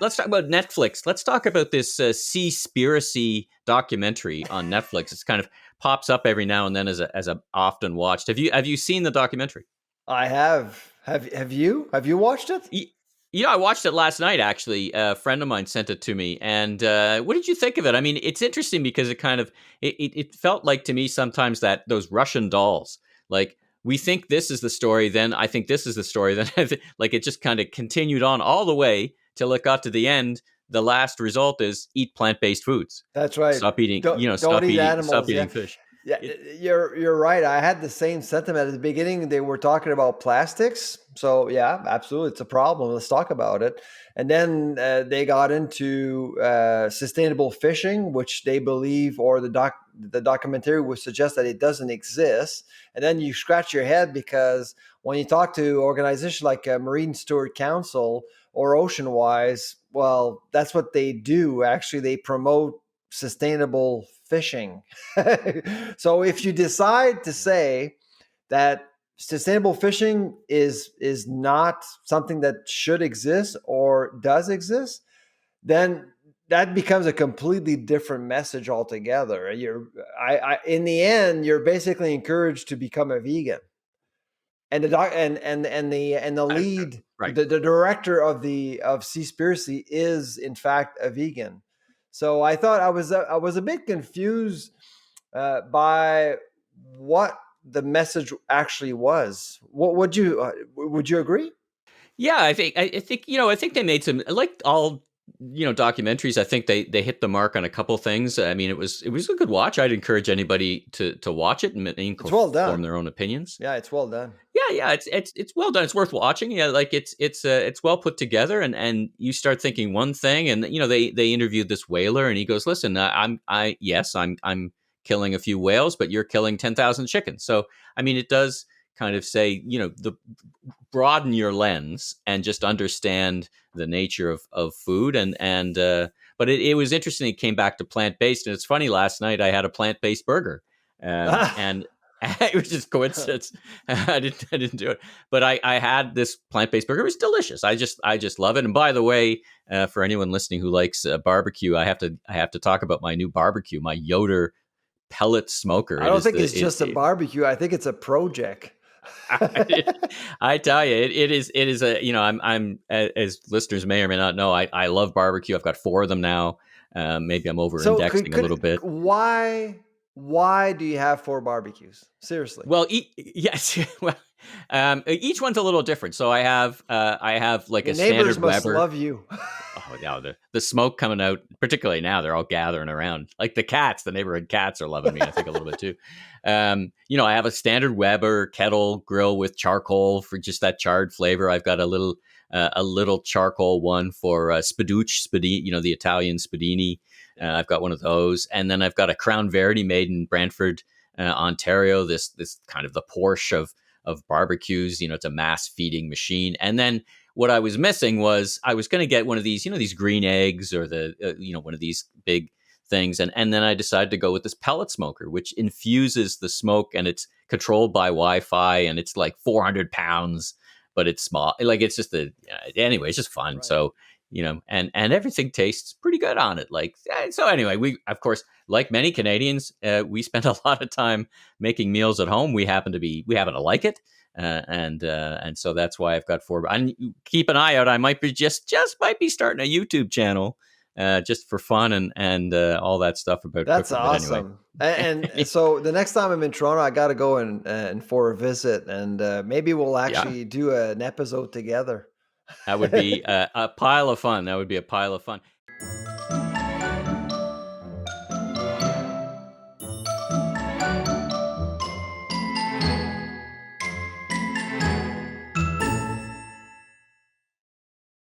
let's talk about Netflix. Let's talk about this Seaspiracy documentary on Netflix. It's kind of pops up every now and then as a often watched. Have you seen the documentary? I have. Have you? Have you watched it? You know, I watched it last night. Actually, a friend of mine sent it to me. And what did you think of it? I mean, it's interesting because it kind of it felt like to me sometimes that those Russian dolls, like we think this is the story, then I think this is the story, then like it just kind of continued on all the way till it got to the end. The last result is eat plant-based foods. That's right. Stop eating, Don't eat stop animals. Yeah. eating fish. Yeah, It, you're right. I had the same sentiment at the beginning. They were talking about plastics, so yeah, absolutely, it's a problem. Let's talk about it. And then they got into sustainable fishing, which they believe, or the documentary would suggest that it doesn't exist. And then you scratch your head because when you talk to organizations like Marine Steward Council or Ocean Wise, well, that's what they do. Actually, they promote sustainable fishing. So if you decide to say that sustainable fishing is not something that should exist or does exist, then that becomes a completely different message altogether. In the end, you're basically encouraged to become a vegan. And the doc and the lead, right. the director of Seaspiracy is in fact a vegan. So I was a bit confused by what the message actually was. What would you agree? Yeah, I think I think they made some, like all documentaries. I think they hit the mark on a couple things. I mean, it was a good watch. I'd encourage anybody to watch it and It's well form done. their own opinions. Yeah, it's well done. Yeah, it's well done. It's worth watching. Yeah, like it's well put together, and you start thinking one thing, and they interviewed this whaler, and he goes, "Listen, I'm killing a few whales, but you're killing 10,000 chickens." So I mean, it does kind of say, the broaden your lens and just understand the nature of food, and but it was interesting. It came back to plant based, and it's funny. Last night I had a plant based burger, and it was just coincidence. I didn't do it, but I had this plant based burger. It was delicious. I just love it. And by the way, for anyone listening who likes barbecue, I have to talk about my new barbecue, my Yoder pellet smoker. I It don't is think it's just a barbecue. I think it's a project. I tell you, it is a, I'm as listeners may or may not know, I love barbecue. I've got 4 of them now. Maybe I'm over So indexing a little bit. why do you have 4 barbecues? Seriously. Well, yes. Well, each one's a little different. So I have like Your a neighbors standard must Weber. love you. Oh, yeah, the smoke coming out, particularly now, they're all gathering around. Like the neighborhood cats are loving me, I think, a little bit too. I have a standard Weber kettle grill with charcoal for just that charred flavor. I've got a little charcoal one for spadini, the Italian spadini. I've got one of those, and then I've got a Crown Verity made in Brantford, Ontario. This kind of the Porsche of barbecues. It's a mass feeding machine. And then what I was missing was I was going to get one of these, these green eggs, or one of these big things. And then I decided to go with this pellet smoker, which infuses the smoke, and it's controlled by Wi-Fi, and it's like 400 pounds, but it's small. Like it's just anyway, it's just fun. Right. So, and everything tastes pretty good on it. Like, so anyway, we, of course, like many Canadians, we spend a lot of time making meals at home. We happen to like it. And so that's why I've got 4. And keep an eye out. I might be just might be starting a YouTube channel, just for fun and all that stuff about That's cooking. But anyway, awesome. And so the next time I'm in Toronto, I got to go and for a visit, and maybe we'll yeah, actually do an episode together. that would be a pile of fun. That would be a pile of fun.